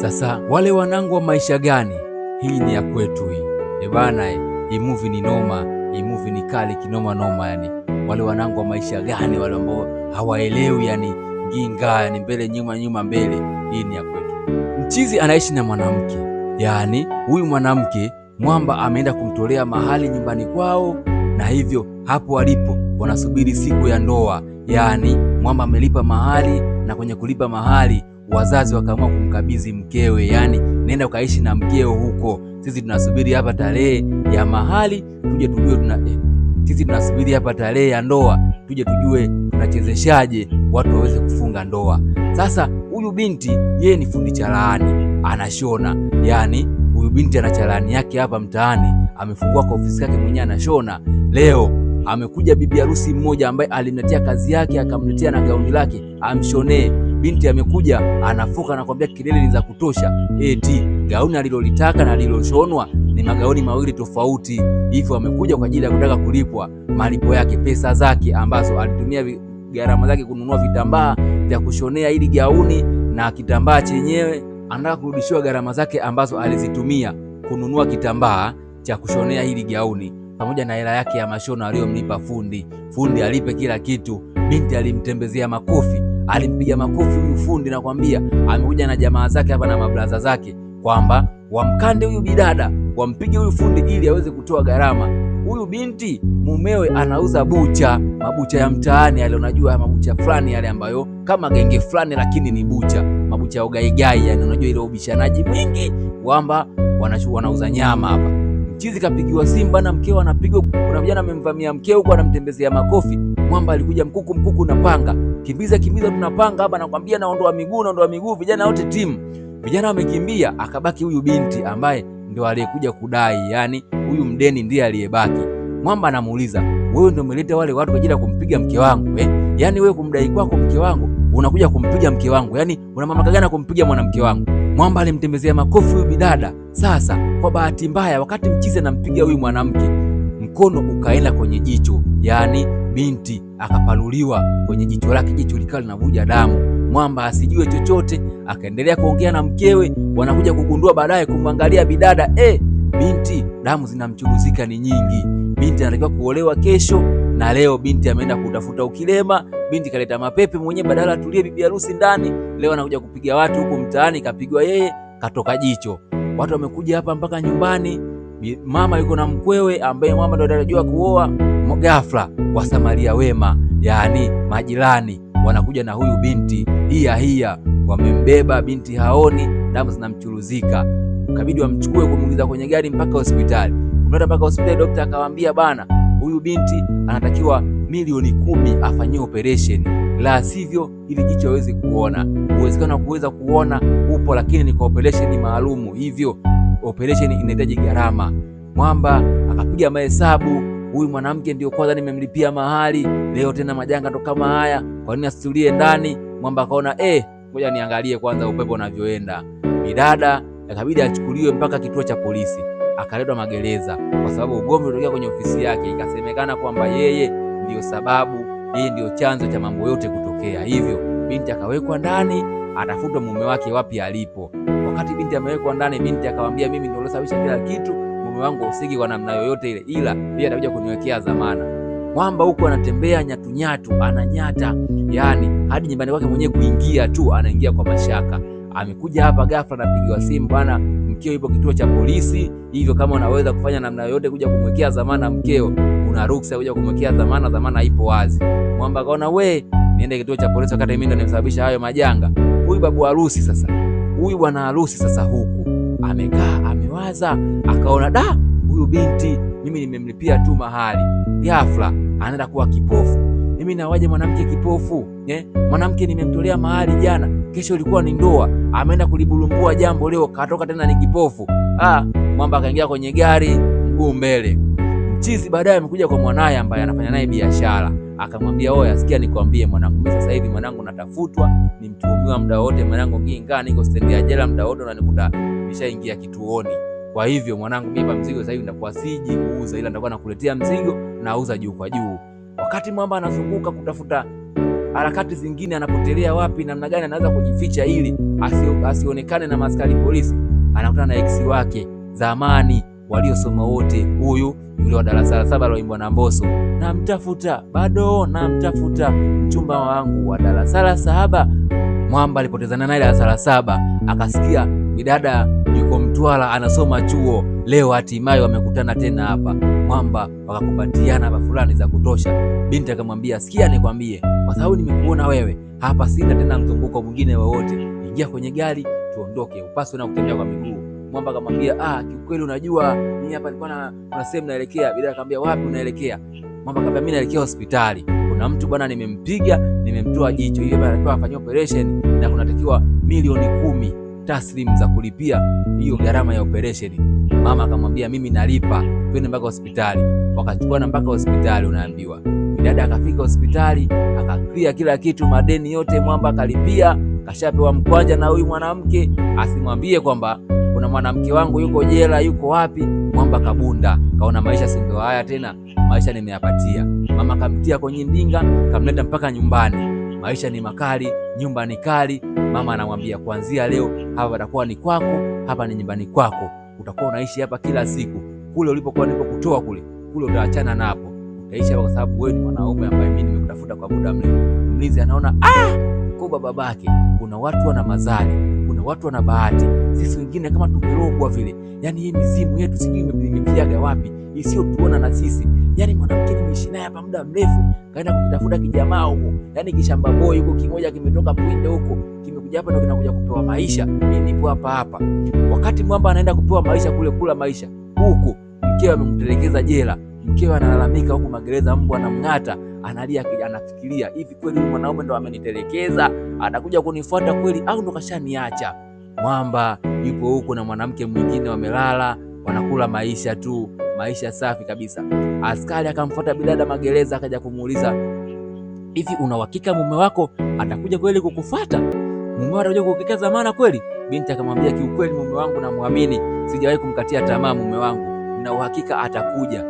Sasa wale wanangu wa maisha gani, hii ni ya kwetu hii. Bana, hii movie ni noma, hii movie ni kali kinoma noma yani. Wale wanangu wa maisha gani, wale ambao hawaelewi yani ginga yani mbele nyuma nyuma mbele, hii ni ya kwetu. Mchizi anaishi na mwanamke. Yani huyu mwanamke Mwamba ameenda kumtolea mahali nyumbani kwao, na hivyo hapo walipo wanasubiri siku ya ndoa. Yani Mwamba amelipa mahali, na kwenye kulipa mahali wazazi wakaamua kumkabidhi mkewe, yani nenda ukaishi na mkeo huko, sisi tunasubiri hapa tarehe ya mahali tuje tujue sisi tunasubiri hapa tarehe ya ndoa tuje tujue tunachezeshaje watu waweze kufunga ndoa. Sasa huyu binti yeye ni fundi cherehani, anashona. Yani huyu binti ana cherehani yake hapa mtaani, amefungua kwa ofisi yake mwenyewe anashona. Leo amekuja bibi harusi mmoja ambaye alimletea kazi yake, akamletea na gauni lake amshonee. Binti amekuja anafoka na kwambia kilele ni za kutosha, eti gauni alilolitaka na aliloshonwa ni magauni mawili tofauti. Hivyo amekuja kwa ajili ya kutaka kulipwa malipo yake, pesa zake ambazo alitumia gharama zake kununua vitambaa vya kushonea ili gauni na kitambaa chenyewe. Anataka kurudishiwa gharama zake ambazo alizitumia kununua kitambaa cha kushonea hili gauni pamoja na hela yake ya mashono aliyomlipa fundi. Fundi alipe kila kitu. Binti alimtembezea makofi, alimpiga makofi huyu fundi na kwambia amekuja na jamaa zake hapa na mablaza zake kwamba wamkande huyu bidada, wampige huyu fundi ili aweze kutoa gharama. Huyu binti mumewe anauza bucha, mabucha ya mtaani yale, unajua mabucha fulani yale ambayo kama genge fulani lakini ni bucha, mabucha ya ugaigai yani, unajua ile ubishanaji mwingi kwamba wanauza nyama hapa. Mchizi kapigiwa simu bana, mkeo anapigwa, kuna vijana amemvamia mkeo huko anamtembezea makofi. Mwamba alikuja mkuku na panga, kimbiza tunapanga hapa, nakwambia naondoa miguu, vijana wote timu. Vijana wamekimbia, akabaki huyu binti ambaye ndio aliyekuja kudai, yani huyu mdeni ndiye aliyebaki. Mwamba anamuuliza, wewe ndio umeleta wale watu kwa ajili ya kumpiga mke wangu Yani wewe kumdai kwako mke wangu unakuja kumpiga mke wangu, yani una mamlaka gani kumpiga mwanamke wangu? Mwamba alimtembezea makofi huyu bidada. Sasa kwa bahati mbaya, wakati mchizi anampiga huyu mwanamke, mkono ukaenda kwenye jicho, yani binti akapaluliwa kwenye jicho lake, jicho likawa linavuja damu. Mwamba asijue chochote, akaendelea kuongea na mkewe. Wanakuja kugundua baadaye kumwangalia bidada, binti damu zinamchuruzika ni nyingi. Binti anatakiwa kuolewa kesho, na leo binti ameenda kutafuta ukilema. Binti kaleta mapepe mwenyewe, badala atulie bibi harusi ndani, leo anakuja kupiga watu huko mtaani, kapigwa yeye, katoka jicho. Watu wamekuja hapa mpaka nyumbani, mama yuko na mkwewe ambaye mama ndo anajua kuoa. Ghafla wasamaria wema, yani majirani, wanakuja na huyu binti hiya, wamembeba binti, haoni, damu zinamchuruzika. Kabidi wamchukue kumuingiza kwenye gari mpaka hospitali. Kumleta mpaka hospitali, daktari akawaambia bana, huyu binti anatakiwa milioni 10 afanyiwe operation, la sivyo ili jicho hawezi kuona. Uwezekano wa kuweza kuona upo, lakini ni kwa operation maalumu, hivyo operation inahitaji gharama. Mwamba akapiga mahesabu, huyu mwanamke ndio kwanza nimemlipia mahali, leo tena majanga ndo kama haya, kwa nini asitulie ndani? Mwamba akaona ngoja niangalie kwanza upepo unavyoenda. Bidada akabidi achukuliwe mpaka kituo cha polisi, akaletwa magereza kwa sababu ugomvi ulitokea kwenye ofisi yake. Ikasemekana kwamba yeye ndio sababu, yeye ndio chanzo cha mambo yote kutokea. Hivyo binti akawekwa ndani, atafutwa mume wake wapi alipo. Wakati binti amewekwa ndani, binti akamwambia, mimi ndio nilosababisha kila kitu, mume wangu usiki kwa namna yoyote ile, ila pia atakuja kuniwekea dhamana. Mwamba huko anatembea nyatu, ananyata, yani hadi nyumbani kwake mwenyewe kuingia tu anaingia kwa mashaka. Amekuja hapa ghafla, anapigiwa simu, bwana mkeo yupo kituo cha polisi, hivyo kama unaweza kufanya namna yoyote kuja kumwekea dhamana mkeo, una ruhusa kuja kumwekea dhamana ipo wazi. Mwamba akaona niende kituo cha polisi wakati mimi ndo nimesababisha hayo majanga. Huyu babu harusi sasa, huyu bwana harusi sasa, huku amekaa amewaza, akaona huyu binti mimi nimemlipia tu mahali, ghafla anaenda kuwa kipofu. Mimi nawaje mwanamke kipofu? Mwanamke nimemtolea mahali jana, kesho ilikuwa ni ndoa, ameenda kulibulumbua jambo, leo katoka tena ni kipofu. Mwamba akaingia kwenye gari, mguu mbele. Mchizi baadaye amekuja kwa mwanaye ambaye anafanya naye biashara, akamwambia, oya sikia nikwambie mwanangu, mimi sasa hivi mwanangu natafutwa, ni mtuhumiwa muda wote mwanangu, ngingaa niko stendi ya jela muda wote, unanikuta nimeshaingia kituoni. Kwa hivyo mwanangu, mimi mzigo sasa hivi nitakuwa siji kuuza, ila nitakuwa nakuletea mzigo na auza juu kwa juu. Wakati Mwamba anazunguka kutafuta harakati zingine, anapotelea wapi, namna gani anaweza kujificha ili asionekane na maskari polisi. Anakutana na ex wake zamani waliosoma wote, huyu yule wa darasa la 7 alioimbwa na Mbosso, namtafuta bado namtafuta mchumba wangu wa darasa la 7. Mwamba alipotezana naye darasa la 7, akasikia bidada yuko Mtwara anasoma chuo, leo hatimaye wamekutana tena hapa. Mwamba wakakumbatiana hapa fulani za kutosha. Binti akamwambia, sikia nikwambie, kwa sababu nimekuona wewe hapa, sina tena mzunguko mwingine wowote, ingia kwenye gari tuondoke, upaswe na kutembea kwa miguu. Mwamba akamwambia, kiukweli unajua mimi hapa nilikuwa na sehemu naelekea. Bidada akamwambia, wapi unaelekea? Mwamba akamwambia, mimi naelekea hospitali, kuna mtu bwana nimempiga, nimemtoa jicho, hiyo bwana alikuwa afanywa operation na kunatakiwa milioni 10 taslim za kulipia hiyo gharama ya operation. Mama akamwambia, mimi nalipa, twende mpaka hospitali. Wakachukua mpaka hospitali, unaambiwa. Bidada akafika hospitali, akaclear kila kitu, madeni yote Mwamba akalipia, kashapewa mkwanja na huyu mwanamke, asimwambie kwamba kuna mwanamke wangu yuko jela, yuko wapi. Mwamba kabunda, kaona maisha si ndio haya tena, maisha nimeyapatia. Mama kamtia kwenye ndinga, kamleta mpaka nyumbani. Maisha ni makali, nyumba ni kali. Mama anamwambia, kuanzia leo hapa patakuwa ni kwako, hapa ni nyumbani kwako, utakuwa unaishi hapa kila siku. Kule ulipokuwa nilipokutoa kule utaachana napo, utaishi hapa kwa sababu wewe ni mwanaume ambaye mimi nimekutafuta kwa muda mrefu. Mlinzi anaona kwa babake kuna watu wana mazali, kuna watu wana bahati, sisi wengine kama tumerogwa vile. Yani hii mizimu yetu sijui imefiaga wapi, isiyo tuona na sisi. Yani mwanamke nimeishi naye hapa muda mrefu, kaenda kukitafuta kijamaa huko, yani kishamba boy huko kimoja kimetoka Pwinde huko, kimekuja hapa ndio kinakuja kupewa maisha. Mimi nipo hapa. Wakati Mwamba anaenda kupewa maisha kule, kula maisha huko, mkewe amemtelekeza jela. Mkewe analalamika huko magereza, mbwa anamng'ata, analia, anafikiria, hivi kweli mwanaume ndo amenitelekeza, atakuja kunifuata kweli au ndo kashaniacha? Mwamba yupo huko na mwanamke mwingine, wamelala wanakula maisha tu, maisha safi kabisa. Askari akamfuata bidada magereza, akaja kumuuliza, hivi una uhakika mume wako atakuja kweli kukufuata? Mume wako atakuja kukuwekea dhamana kweli? Binti akamwambia, kiukweli mume wangu namwamini, sijawahi kumkatia tamaa mume wangu, na uhakika atakuja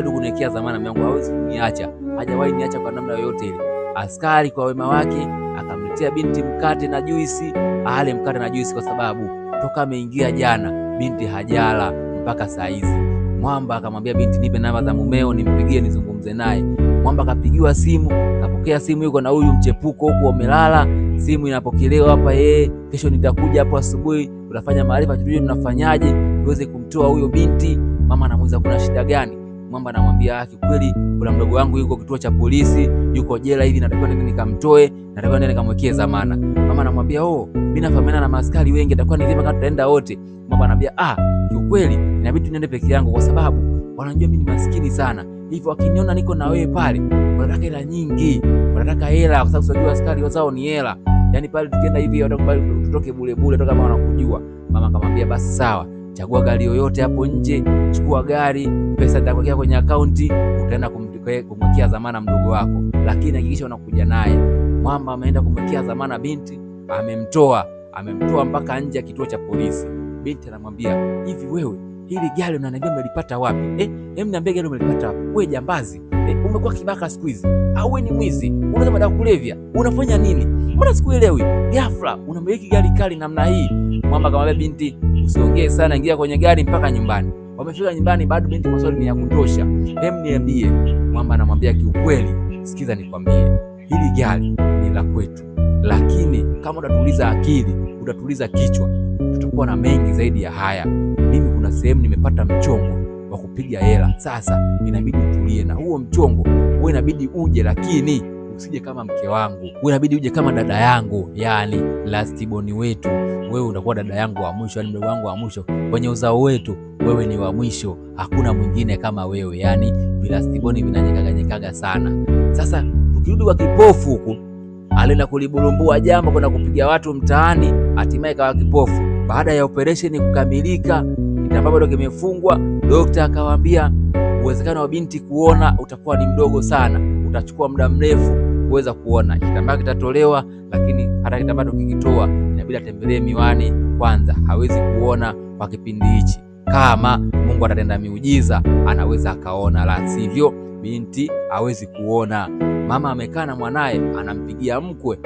tu kuniwekea dhamana. Mume wangu hawezi kuniacha, hajawahi niacha kwa namna yoyote ile. Askari kwa wema wake akamletea binti mkate na juisi, ale mkate na juisi kwa sababu toka ameingia jana binti hajala mpaka saa hizi. Mwamba akamwambia binti, nipe namba za mumeo nimpigie nizungumze naye. Mwamba akapigiwa simu, kapokea simu, yuko na huyu mchepuko huko umelala. Simu inapokelewa hapa, kesho nitakuja hapo asubuhi, utafanya maarifa tujue tunafanyaje tuweze kumtoa huyo binti. Mama anamuuliza kuna shida gani? Mwamba anamwambia, kikweli kuna mdogo wangu yuko kituo cha polisi, yuko jela hivi, natakiwa nende nikamtoe, natakiwa nende nikamwekee dhamana. Mama anamwambia, mimi nafahamiana na maaskari wengi, itakuwa ni vyema kama tutaenda wote. Mwamba anambia, kiukweli inabidi niende peke yangu kwa sababu wanajua mimi ni maskini sana, hivyo wakiniona niko na wewe pale wanataka hela nyingi, wanataka hela kwa sababu unajua askari wazao ni hela. Yani pale tukienda hivi watakubali tutoke bure bure toka kama wanakujua. Mama akamwambia, basi sawa, chagua gari yoyote hapo nje, chukua gari, pesa nitakuwekea kwenye akaunti, utaenda kumwekea dhamana mdogo wako, lakini hakikisha unakuja naye. Mwamba ameenda kumwekea dhamana binti, amemtoa mpaka nje ya kituo cha polisi. Binti anamwambia, hivi wewe hili gari unaniambia umelipata wapi? Hem, niambie gari umelipata wapi? Wewe jambazi, umekuwa kibaka siku hizi au wewe ni mwizi? Unauza madawa kulevya? Unafanya nini? Mbona sikuelewi? Ghafla unamiliki gari kali namna hii. Mwamba akamwambia binti, usiongee sana, ingia kwenye gari mpaka nyumbani. Wamefika nyumbani, bado binti maswali ni ya kutosha. Hem, niambie. Mwamba anamwambia, kiukweli sikiza nikwambie, hili gari ni la kwetu, lakini kama utatuliza akili, utatuliza kichwa, tutakuwa na mengi zaidi ya haya. Mimi kuna sehemu nimepata mchongo wa kupiga hela. Sasa inabidi utulie na huo mchongo. Wewe inabidi uje, lakini usije kama mke wangu. Wewe inabidi uje kama dada yangu, yani last born wetu. Wewe unakuwa dada yangu wa mwisho, yani mdogo wangu wa mwisho kwenye uzao wetu. Wewe ni wa mwisho, hakuna mwingine kama wewe. Yani last born vinanyekaganyekaga sana. Sasa tukirudi kwa kipofu huku, alienda kulibulumbua jambo, kwenda kupiga watu mtaani, hatimaye kawa kipofu. Baada ya operation kukamilika, kitambaa bado kimefungwa, daktari akawaambia uwezekano wa binti kuona utakuwa ni mdogo sana, utachukua muda mrefu kuweza kuona. Kitambaa kitatolewa, lakini hata kitambaa tukikitoa inabidi atembelee miwani kwanza, hawezi kuona kwa kipindi hichi. Kama Mungu atatenda miujiza, anaweza akaona, la sivyo binti hawezi kuona. Mama amekaa na mwanae anampigia mkwe.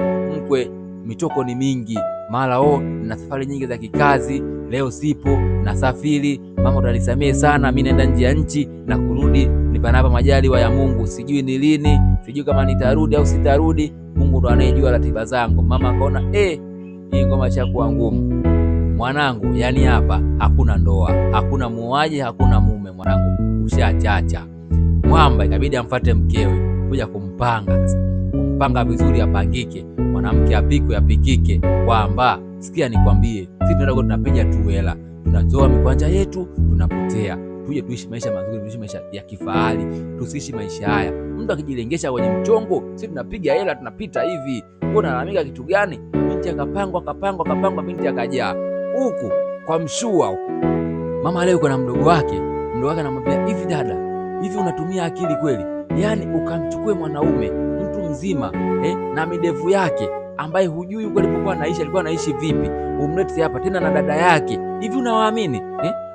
Mitoko ni mingi, mara na safari nyingi za kikazi, leo sipo nasafiri, mama utanisamehe sana, mimi naenda nje ya nchi na kurudi nipanapo majaliwa ya Mungu, sijui ni lini, sijui kama nitarudi au sitarudi, Mungu ndo anayejua ratiba zangu. Mama akaona hii ngoma ishakuwa ngumu mwanangu, yani hapa hakuna ndoa, hakuna muoaji, hakuna mume, mwanangu ushachacha. Mwamba ikabidi amfuate mkewe kuja kumpanga vizuri, apangike, mwanamke apikike, kwamba sikia nikwambie, sisi tunapiga tu hela, tunatoa mikwanja yetu, tunapotea, tuje tuishi maisha mazuri, tuishi maisha ya kifahari, tusiishi maisha haya. Mtu akijilengesha kwenye mchongo, sisi tunapiga hela, tunapita hivi. Mbona analalamika kitu gani? Binti akapangwa, binti akajaa huku kwa mshua huku. Mama leo kuna mdogo wake anamwambia, hivi dada, hivi unatumia akili kweli? Yaani ukamchukue mwanaume mtu mzima na midevu yake ambaye hujui huko alikuwa anaishi vipi, umlete hapa tena na dada yake, hivi unawaamini?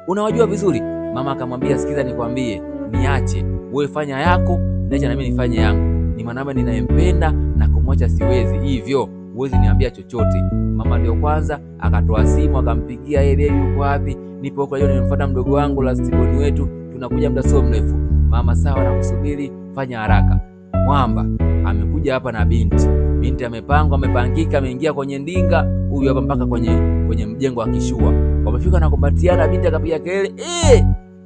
Unawajua vizuri? Mama akamwambia, sikiza nikwambie, niache wewe, fanya yako, niache na mimi nifanye yangu. Ni mwanaume ninayempenda na kumwacha siwezi, hivyo huwezi niambia chochote. Mama ndio kwanza akatoa simu akampigia yeye, yuko wapi? Nipo huko leo, nimemfuata mdogo wangu lastiboni wetu, tunakuja muda sio mrefu. Mama sawa, nakusubiri, fanya haraka. Mwamba amekuja hapa na binti amepangika, ameingia kwenye ndinga, huyu hapa mpaka kwenye mjengo wa kishua. Wamefika na kumbatiana, binti akapiga kelele,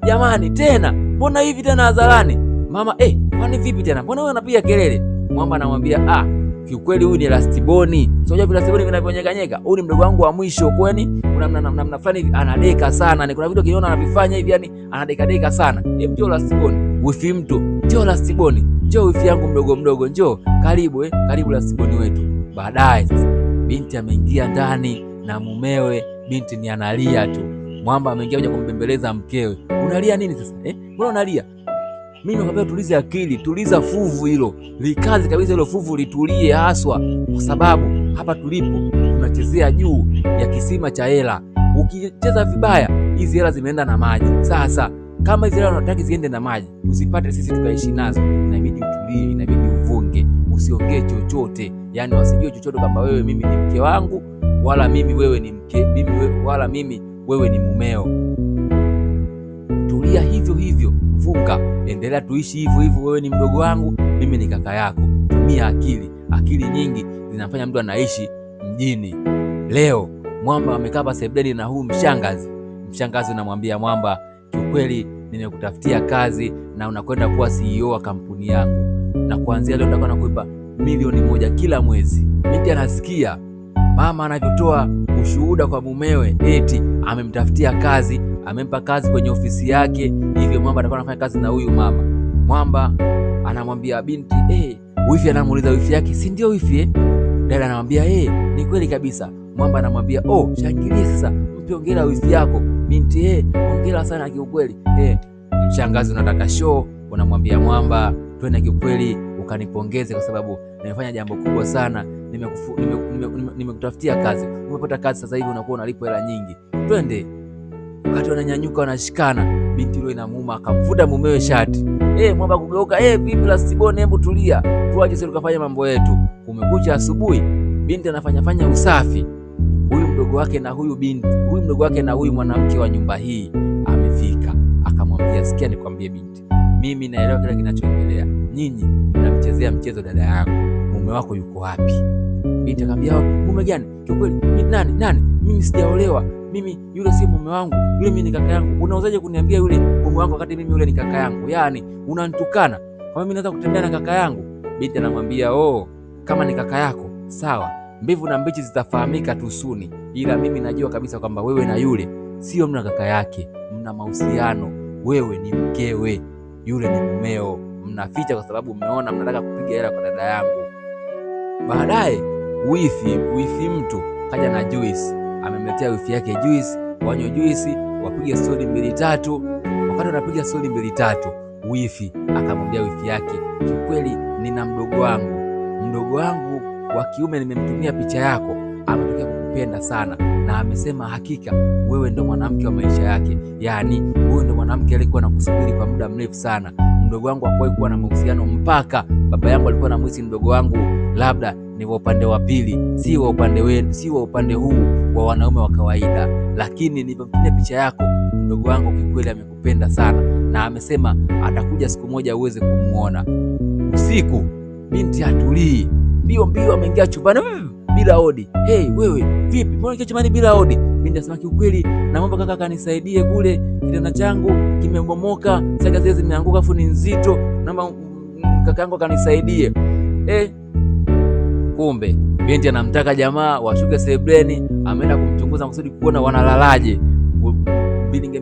jamani, tena mbona hivi tena hadharani? Mama kwani vipi tena, mbona wewe unapiga kelele? Mwamba anamwambia, kiukweli huyu ni lastiboni. Sio vile lastiboni vinavyonyeganyega. Huyu ni mdogo wangu wa mwisho, kwani kuna namna fulani hivi anadeka sana. Ni kuna vitu kiona anavifanya hivi, yani anadeka sana. Njoo lastiboni. Wifi mtu, njoo lastiboni. Njoo wifi yangu mdogo, njoo. Karibu lastiboni wetu. Baadaye sasa binti ameingia ndani na mumewe, binti ni analia tu. Mwamba ameingia kuja kumbembeleza mkewe. Unalia nini sasa? Mbona unalia? Mimi nakwambia tulize akili, tuliza fuvu hilo. Likazi kabisa hilo fuvu, litulie haswa, kwa sababu hapa tulipo tunachezea juu ya kisima cha hela. Ukicheza vibaya, hizi hela zimeenda na maji. Sasa kama hizi hela unataka ziende na maji, usipate sisi tukaishi nazo, inabidi utulie, inabidi uvunge, usiongee chochote. Yaani wasijue chochote kwamba wewe mimi ni mke wangu, wala mimi wewe ni wala mimi wewe ni mumeo. Tulia hivyo, funga, endelea tuishi hivyo, wewe ni mdogo wangu, mimi ni kaka yako. Tumia akili nyingi zinafanya mtu anaishi mjini. Leo Mwamba amekaa hapa sebuleni na huu mshangazi unamwambia Mwamba, kiukweli nimekutafutia kazi na unakwenda kuwa CEO wa kampuni yangu, na kuanzia leo nitakuwa nakupa milioni 1 kila mwezi. Binti anasikia mama anavyotoa ushuhuda kwa mumewe, eti amemtafutia kazi, amempa kazi kwenye ofisi yake, hivyo Mwamba atakuwa anafanya kazi na huyu mama. Mwamba anamwambia binti, wifi anamuuliza wifi yake, si ndio wifi? Dada anamwambia, ni kweli kabisa. Mwamba anamwambia, shangilie sasa, mpe hongera wifi yako. Binti, hongera sana kiukweli. Mshangazi unataka show, unamwambia Mwamba, twende kiukweli ukanipongeze kwa sababu nimefanya jambo kubwa sana, nimekutafutia kazi, umepata kazi, sasa hivi unakuwa unalipwa hela nyingi, twende. Wakati wananyanyuka wanashikana, binti yule inamuuma, akamvuta mumewe shati. Mwamba kugeuka, vipi lastiboni, hebu tulia, tuache sisi tukafanya mambo yetu. Kumekucha asubuhi, binti anafanya usafi. Huyu mdogo wake na huyu mwanamke wa nyumba hii amefika, akamwambia, sikia nikwambie binti, mimi naelewa kila kinachoendelea, nyinyi mnamchezea mchezo dada yangu, mume wako yuko wapi? Binti akamwambia, mume gani? Kiukweli nani? Mimi sijaolewa, mimi yule si mume wangu, yule mimi ni kaka yangu. Unawezaje kuniambia yule mume wangu wakati mimi yule ni kaka yangu? Yaani unanitukana kama mimi naweza kutembea na kaka yangu? Binti anamwambia, kama ni kaka yako sawa, mbivu na mbichi zitafahamika tu suni, ila mimi najua kabisa kwamba wewe na yule sio mna kaka yake, mna mahusiano. Wewe ni mkewe, yule ni mumeo, mnaficha kwa sababu mmeona mnataka kupiga hela kwa dada yangu. Baadaye wifi mtu kaja na juice, amemletea wifi yake juice, wanywe juice, wapige stori 2-3. Wakati wanapiga stori 2-3, wifi akamwambia wifi yake, kiukweli nina mdogo wangu wa kiume, nimemtumia picha yako, ametokea kukupenda sana na amesema hakika wewe ndo mwanamke wa maisha yake. Yaani wewe ndo mwanamke alikuwa anakusubiri kwa muda mrefu sana. Mdogo wangu hakuwahi kuwa na mahusiano mpaka baba yangu alikuwa anamhisi mdogo wangu labda ni wa upande wa pili, si wa upande wenu, si wa upande huu wa wanaume wa kawaida, lakini nilipopitia picha yako mdogo wangu kikweli amekupenda sana, na amesema atakuja siku moja uweze kumuona. Usiku binti hatulii, mbio ameingia chumbani bila hodi. Hey, wewe vipi? Mbona unaingia chumbani bila hodi? Binti anasema kiukweli naomba kaka kanisaidie, kule kitanda changu kimebomoka, sasa zile zimeanguka afu ni nzito, naomba kaka yangu kanisaidie. Kumbe binti anamtaka jamaa washuke sebleni, ameenda kumchunguza kusudi kuona wanalalaje.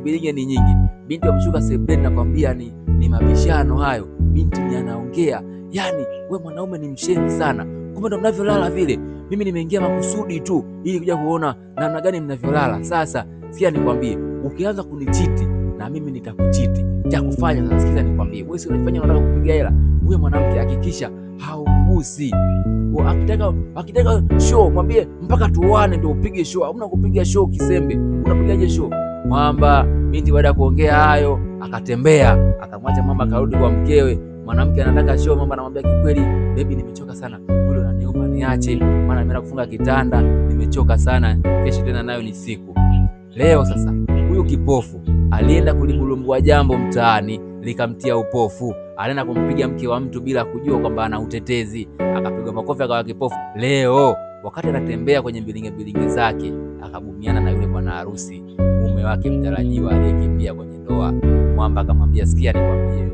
Bilinge ni nyingi. Binti wamshuka sebleni na kwambia ni mabishano hayo. Binti ni anaongea, yani we mwanaume ni mshenzi sana, kumbe ndo mnavyolala vile. Mimi nimeingia makusudi tu ili kuja kuona namna gani mnavyolala. Sasa sikia nikwambie, ukianza kunichiti na mimi nitakuchiti. Cha kufanya sasa, sikiza nikwambie, wewe si unafanya unataka kupiga hela. Wewe mwanamke hakikisha haugusi. Akitaka show mwambie mpaka tuone ndio upige show. Hamna kupiga show kisembe. Unapigaje show? Mwamba binti baada ya kuongea hayo akatembea, akamwacha mama, akarudi kwa mkewe. Mwanamke anataka show, mama anamwambia kikweli, baby nimechoka sana. Mwili unaniuma, niache. Maana nimeenda kufunga kitanda, nimechoka sana. Kesho tena nayo ni siku. Leo sasa huyu kipofu alienda kulibulumbua jambo mtaani, likamtia upofu. Alienda kumpiga mke wa mtu bila kujua kwamba ana utetezi, akapigwa makofi akawa kipofu. Leo wakati anatembea kwenye bilinge zake, akabumiana na yule bwana harusi, mume wake mtarajiwa aliyekimbia kwenye ndoa. Mwamba akamwambia, sikia nikwambie,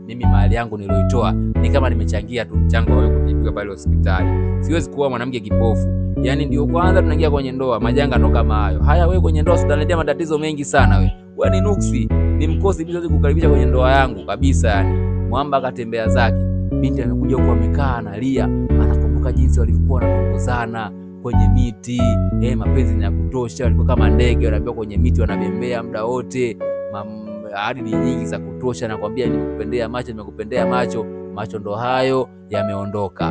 mimi mahali yangu niloitoa ni kama nimechangia tu mchango wa kutibiwa pale hospitali. Siwezi kuwa mwanamke kipofu. Yaani ndio kwanza tunaingia kwenye ndoa, majanga ndo kama hayo. Haya wewe kwenye ndoa utaletea matatizo mengi sana wewe. Wewe ni nuksi, ni mkosi bila kukaribisha kwenye ndoa yangu kabisa yani. Mwamba akatembea zake. Binti amekuja huko amekaa analia, anakumbuka jinsi walivyokuwa wanatongozana kwenye miti. Mapenzi ni ya kutosha, walikuwa kama ndege wanaambiwa kwenye miti wanabembea muda wote. Ahadi nyingi za kutosha, nakwambia nimekupendea macho, nimekupendea macho. Macho ndo hayo yameondoka.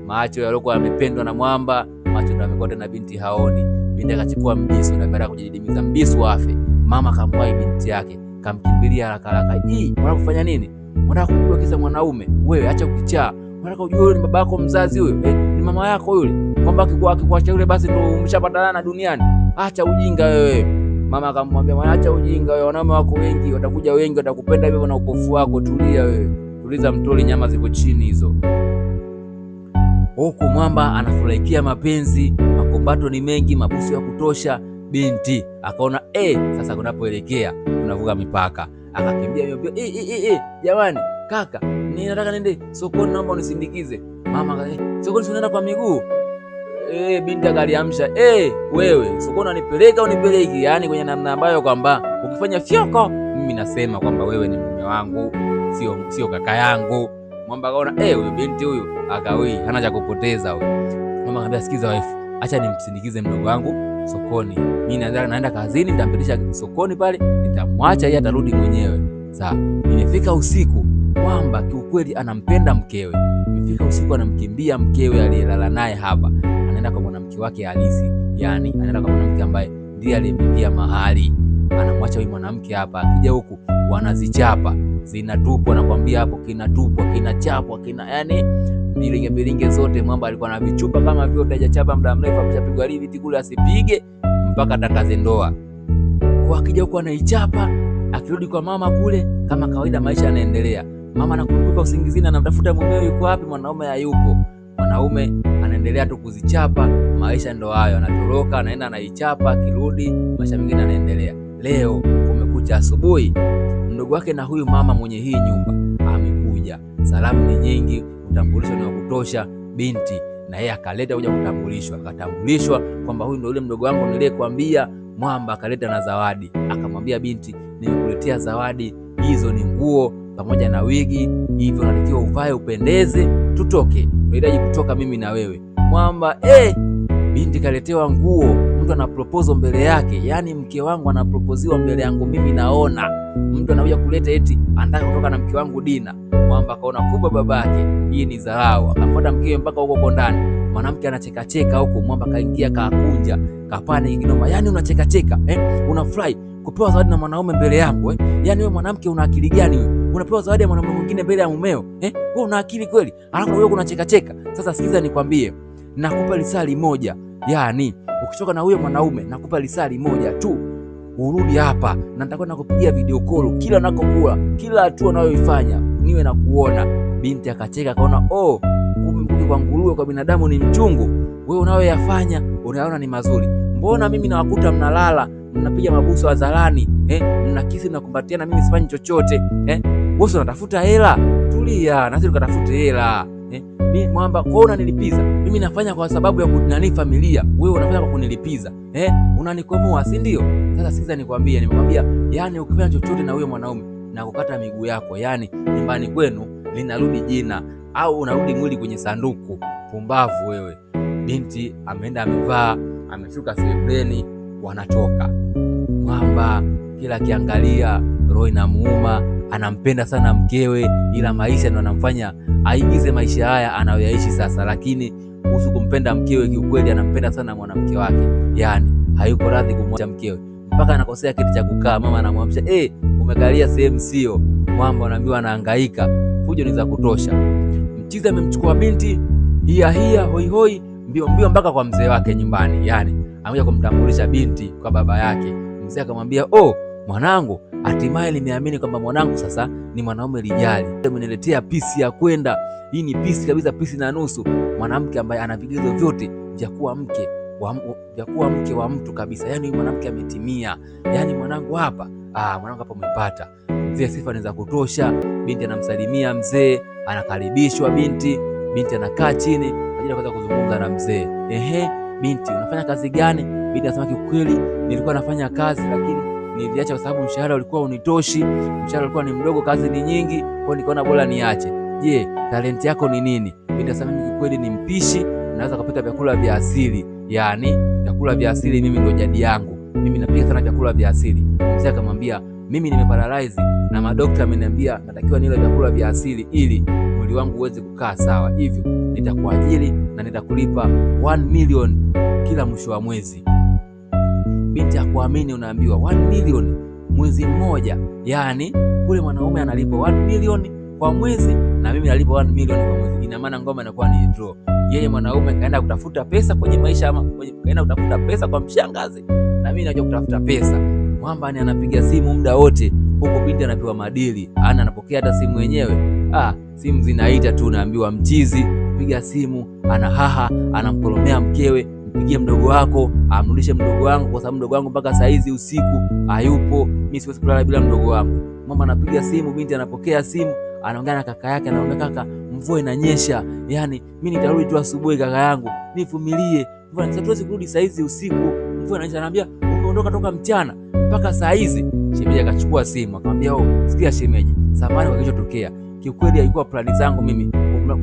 Macho yaliokuwa yamependwa na Mwamba, macho ndo yamekuwa tena binti haoni. Binti akachukua mbisu na baada kujidimiza mbisu afe. Mama kamwai binti yake, kamkimbilia haraka. Unataka kufanya nini? Unataka kujua kisa mwanaume? Wewe acha ukichaa. Unataka ujue yule ni baba yako mzazi huyo? Ni mama yako yule. Kwamba akikuacha yule basi ndo umeshapatana duniani. Acha ujinga wewe. Mama akamwambia, acha ujinga wewe, wanaume wako wengi, watakuja wengi, watakupenda hivyo na upofu wako. Tulia wewe. Tuliza mtoli, nyama ziko chini hizo. Huku Mwamba anafurahikia mapenzi, makombato ni mengi, mabusu ya kutosha. Binti akaona sasa kunapoelekea tunavuka mipaka. Akakimbia mbio, jamani kaka, ninataka nende sokoni, naomba unisindikize. Mama sokoni unaenda kwa miguu? Binti akaliamsha, wewe sokoni unipeleki? Yaani kwenye namna ambayo kwamba ukifanya fyoko mimi nasema kwamba wewe ni mume wangu, sio kaka yangu. Mwamba akaona wewe binti huyu akawi hana cha kupoteza huyu. Mama akamwambia, sikiza wife, acha nimsindikize mdogo wangu sokoni. Mimi naenda kazini, nitampitisha sokoni pale, nitamwacha yeye atarudi mwenyewe. Sawa. Imefika usiku, Mwamba kiukweli anampenda mkewe. Imefika usiku anamkimbia mkewe aliyelala naye hapa. Anaenda kwa mwanamke wake halisi. Yaani anaenda kwa mwanamke ambaye ndiye aliyemlipia mahali. Anamwacha huyu mwanamke hapa, akija huku wanazichapa. Zinatupwa, nakwambia hapo kinatupwa, kinachapwa, yani bilinge zote. Mwamba alikuwa na vichupa kama vyote, hajachapa muda mrefu, ameshapigwa riviti kule asipige mpaka takaze ndoa. Kwa akija huko anaichapa, akirudi kwa mama kule kama kawaida maisha yanaendelea. Mama anakumbuka usingizini, anamtafuta mumewe yuko wapi, mwanaume hayupo. Mwanaume anaendelea tu kuzichapa, maisha ndo hayo, anatoroka, anaenda anaichapa, akirudi maisha mengine yanaendelea. Leo kumekucha asubuhi, mdogo wake na huyu mama mwenye hii nyumba amekuja. Salamu ni nyingi, utambulisho ni wa kutosha. Binti na yeye akaleta kuja kutambulishwa, akatambulishwa kwamba huyu ndio yule mdogo wangu niliyekwambia. Mwamba akaleta na zawadi, akamwambia binti, nimekuletea zawadi, hizo ni nguo pamoja na wigi, hivyo unatakiwa uvae upendeze, tutoke. Tunahitaji kutoka mimi na wewe. Mwamba binti kaletewa nguo, mtu ana propose mbele yake. Yaani mke wangu anaproposiwa mbele yangu mimi naona. Mtu anakuja kuleta eti anataka kutoka na mke wangu dina. Mwamba akaona kubwa babake, hii ni dharau. Akamfuata mkewe mpaka huko ndani. Mwanamke anacheka huko, Mwamba kaingia kakunja, kapana inginoma. Yaani unacheka unafurahi kupewa zawadi na mwanaume mbele yangu Yaani wewe mwanamke una akili gani wewe? unapewa zawadi ya mwanaume mwingine mbele ya mumeo. Wewe una akili kweli? Alafu wewe unacheka cheka. Sasa sikiza nikwambie, nakupa lisali moja. Yaani ukichoka na huyo mwanaume nakupa lisali moja tu. Urudi hapa na nitakwenda kupigia video call kila nakokula, kila hatua unayoifanya niwe na kuona. Binti akacheka akaona, kumbe mkuki kwa nguruwe kwa binadamu ni mchungu. Wewe unayoyafanya unaona ni mazuri. Mbona mimi nawakuta mnalala, mnapiga mabusu hadharani, mnakisi na kumbatiana, mimi sifanyi chochote. Wewe unatafuta hela? Tulia, na sisi tukatafute hela. Mimi mwamba kwa unanilipiza. Mimi nafanya kwa sababu ya kunani familia. Wewe unafanya kwa kunilipiza. Unanikomoa, si ndio? Sasa sikiza nikwambie, nimekwambia yani ukifanya chochote na huyo mwanaume na kukata miguu yako, yani nyumbani kwenu linarudi jina au unarudi mwili kwenye sanduku. Pumbavu wewe. Binti ameenda amevaa, ameshuka sebleni, wanatoka. Mwamba kila kiangalia roho inamuuma, anampenda sana mkewe, ila maisha ndio anamfanya aigize maisha haya anayoyaishi sasa. Lakini kuhusu kumpenda mkewe, kiukweli anampenda sana mwanamke wake, yani hayuko radhi kumwacha mkewe, mpaka anakosea kiti cha kukaa. Mama anamwamsha, umekalia sehemu sio. Mwamba anaambiwa anahangaika, fujo ni za kutosha. Mchizi amemchukua binti hia hoi hoi mbio mbio mpaka kwa mzee wake nyumbani, yani amekuja kumtambulisha binti kwa baba yake. Mzee akamwambia, mwanangu, hatimaye nimeamini kwamba mwanangu sasa ni mwanaume lijali. Umeniletea pisi ya kwenda. Hii ni pisi kabisa, pisi na nusu. Mwanamke ambaye ana vigezo vyote vya kuwa mke wa mtu kabisa. Yani mwanamke ametimia. Yani mwanangu hapa, mwanangu hapa umepata. Mzee sifa ni za kutosha. Binti anamsalimia mzee, anakaribishwa binti anakaa chini kwa ajili ya kuweza kuzungumza na mzee. Binti, unafanya kazi gani? Binti anasema, kiukweli nilikuwa nafanya kazi lakini niliacha kwa sababu mshahara ulikuwa unitoshi. Mshahara ulikuwa ni mdogo, kazi ni nyingi, kwa hiyo nikaona bora niache. Je, talenti yako ni nini? Binti anasema, mimi kweli ni mpishi, naweza kupika vyakula vya asili. Yani vyakula vya asili mimi ndio jadi yangu. Mimi napika sana vyakula vya asili. Mzee akamwambia, mimi nimeparalyze na madaktari ameniambia natakiwa nile vyakula vya asili ili mwili wangu uweze kukaa sawa. Hivyo nitakuajiri na nitakulipa 1 million kila mwisho wa mwezi. Binti hakuamini, unaambiwa 1 million mwezi mmoja. Yani kule mwanaume analipa 1 million kwa mwezi na mimi nalipa 1 million kwa mwezi. Ina maana ngoma inakuwa ni draw. Yeye mwanaume kaenda kutafuta pesa kwenye maisha, ama kaenda kutafuta pesa kwa mshangazi, na mimi naja kutafuta pesa. Mwamba ni anapiga simu muda wote, huko binti anapewa madili, anapokea hata simu yenyewe. Simu zinaita tu, naambiwa mchizi, piga simu, anahaha, anamkolomea mkewe, mpigie mdogo wako, amrudishe mdogo wangu kwa sababu mdogo wangu mpaka saa hizi usiku hayupo, mimi siwezi kulala bila mdogo wangu. Mama anapiga simu, binti anapokea simu, anaongea na kaka yake, anaomba, kaka, mvua inanyesha, yani mimi nitarudi tu asubuhi kaka yangu, nivumilie. Mvua hatuwezi kurudi saa hizi usiku, mvua inanyesha. Anambia, umeondoka toka mchana mpaka saa hizi. Shemeji akachukua simu akamwambia, sikia shemeji, samahani kwa kilichotokea. Kiukweli haikuwa plani zangu mimi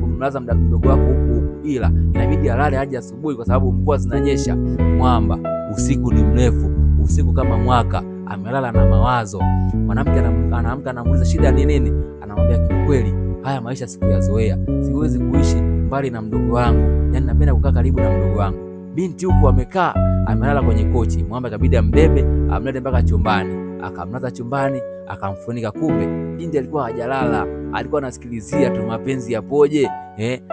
kumlaza mdogo wako huku, ila inabidi alale aje asubuhi kwa sababu mvua zinanyesha. Mwamba, usiku ni mrefu, usiku kama mwaka, amelala na mawazo. Mwanamke anaamka, anamuuliza shida ni nini? Anamwambia, kiukweli haya maisha sikuyazoea, siwezi kuishi mbali na mdogo wangu, yani napenda kukaa karibu na mdogo wangu. Binti huku amekaa amelala kwenye kochi. Mwamba kabidi ambebe amlete mpaka chumbani, akamlaza chumbani, akamfunika. Kumbe binti alikuwa hajalala, alikuwa anasikilizia tu mapenzi yapoje.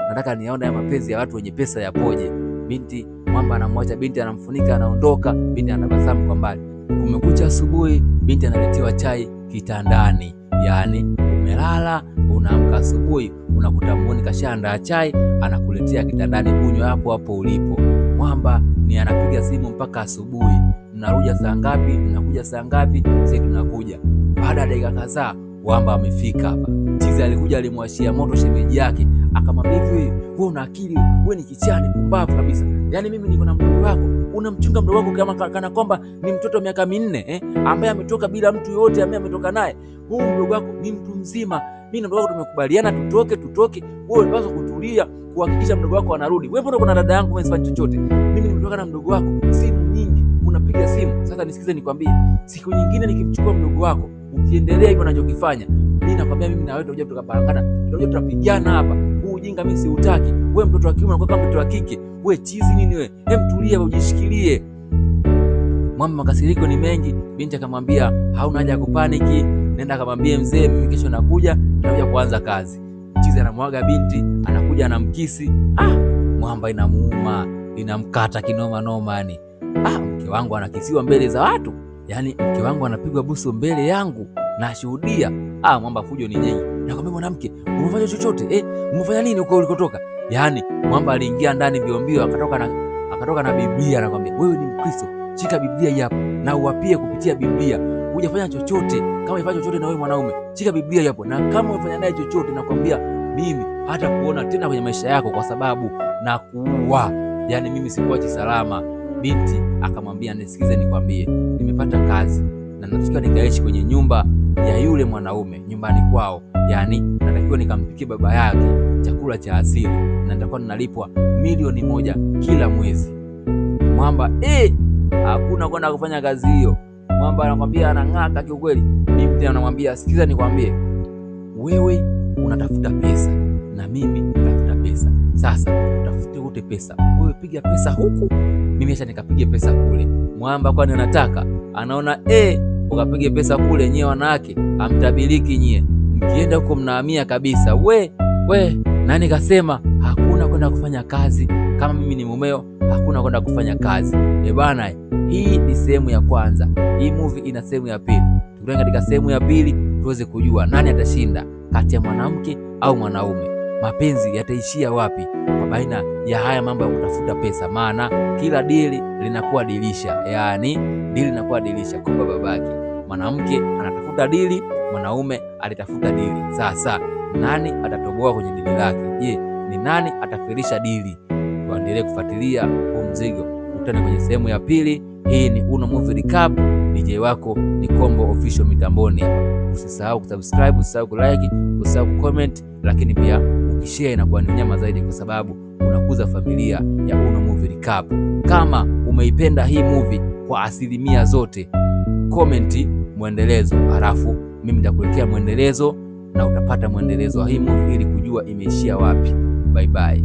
Nataka nione ya mapenzi ya watu wenye pesa yapoje. Binti, Mwamba anamwacha binti, anamfunika, anaondoka. Binti anatabasamu kwa mbali. Kumekucha asubuhi, binti analetewa chai kitandani. Yani umelala, unaamka asubuhi unakuta muone kashaandaa chai, anakuletea kitandani, kunywa hapo hapo ulipo. Mwamba ni anapiga simu mpaka asubuhi. Mnakuja saa ngapi? Mnakuja saa ngapi? Sisi tunakuja. Baada ya dakika kadhaa Mwamba amefika hapa. Chizi alikuja, alimwashia moto shemeji yake, akamwambia, hivi wewe una akili? Wewe ni kichani, pumbavu kabisa. Yaani mimi niko na mdogo wako, unamchunga mdogo wako kama kana kwamba ni mtoto miaka 4 ambaye ametoka bila mtu yote, ambaye ametoka naye. Huyu mdogo wako ni mtu mzima. Mimi na mdogo wako tumekubaliana tutoke. Wewe unapaswa kutulia kuhakikisha mdogo wako anarudi. Wewe mbona kuna dada yangu, mimi sifanyi chochote. Mimi nimetoka na mdogo wako, simu nyingi unapiga simu. Sasa nisikize nikwambie, siku nyingine nikimchukua mdogo wako, ukiendelea hivyo unachokifanya, mimi nakwambia, mimi na wewe tutakuja tukapangana, tutapigana hapa. Huu ujinga mimi siutaki. Wewe mtoto wa kiume unakuwa kama mtoto wa kike. Wewe chizi nini wewe? Tulia, ujishikilie. Mwamba makasiriko ni mengi. Binti akamwambia, hauna haja ya kupaniki, nenda kamwambie mzee, mimi kesho nakuja kuanza kazi. Chizi anamwaga binti, anakuja anamkisi. Mwamba inamuuma, inamkata kinoma noma yani. Mke wangu anakisiwa mbele za watu, yani mke wangu anapigwa busu mbele yangu na shuhudia. Mwamba fujo ni nyingi. Nakwambia mwanamke, umefanya chochote? Umefanya nini huko ulikotoka? Yani Mwamba aliingia ndani mbio, akatoka na Biblia. Anakwambia wewe ni Mkristo, shika Biblia hii hapa na uapie kupitia Biblia. Hujafanya chochote. Kama umefanya chochote na wewe mwanaume, shika Biblia hapo, na kama umefanya naye chochote, nakwambia mimi hata kuona tena kwenye maisha yako, kwa sababu na kuua. Yani mimi sikuachi salama. Binti akamwambia, nisikize nikwambie, nimepata kazi na natakiwa nikaishi kwenye nyumba ya yule mwanaume nyumbani kwao. Yani natakiwa nikampikie baba yake chakula cha asili na nitakuwa ninalipwa 1,000,000 kila mwezi. Mwamba hakuna kwenda kufanya kazi hiyo. Mwamba anakwambia, anang'aka kiukweli. Binti anamwambia, sikiza nikwambie, wewe unatafuta pesa na mimi natafuta pesa. Sasa utafute ute pesa, wewe piga pesa huku, mimi acha nikapige pesa kule. Mwamba kwani anataka, anaona ukapige pesa kule, nyie wanawake amtabiliki nyie, mkienda huko mnahamia kabisa. We nani kasema hakuna kwenda kufanya kazi? Kama mimi ni mumeo, hakuna kwenda kufanya kazi. Bana, hii ni sehemu ya kwanza. Hii movie ina sehemu ya pili. Tukutane katika sehemu ya pili tuweze kujua nani atashinda kati ya mwanamke au mwanaume. Mapenzi yataishia wapi kwa baina ya haya mambo ya kutafuta pesa? Maana kila dili linakuwa dilisha, yani dili linakuwa dilisha kwa babake. Mwanamke anatafuta dili, mwanaume alitafuta dili. Sasa nani atatoboa kwenye dili lake? Je, ni nani atafirisha dili? Tuendelee kufuatilia huu mzigo. Tukutane kwenye sehemu ya pili. Hii ni Uno Movie Recap. DJ wako ni Kombo Official mitamboni hapa. Usisahau kusubscribe, usisahau kulike, usisahau kucomment, lakini pia ukishare inakuwa ni nyama zaidi, kwa sababu unakuza familia ya Uno Movie Recap. Kama umeipenda hii movie kwa 100% zote, comment mwendelezo, halafu mimi nitakuwekea mwendelezo na utapata mwendelezo wa hii movie ili kujua imeishia wapi. Bye bye.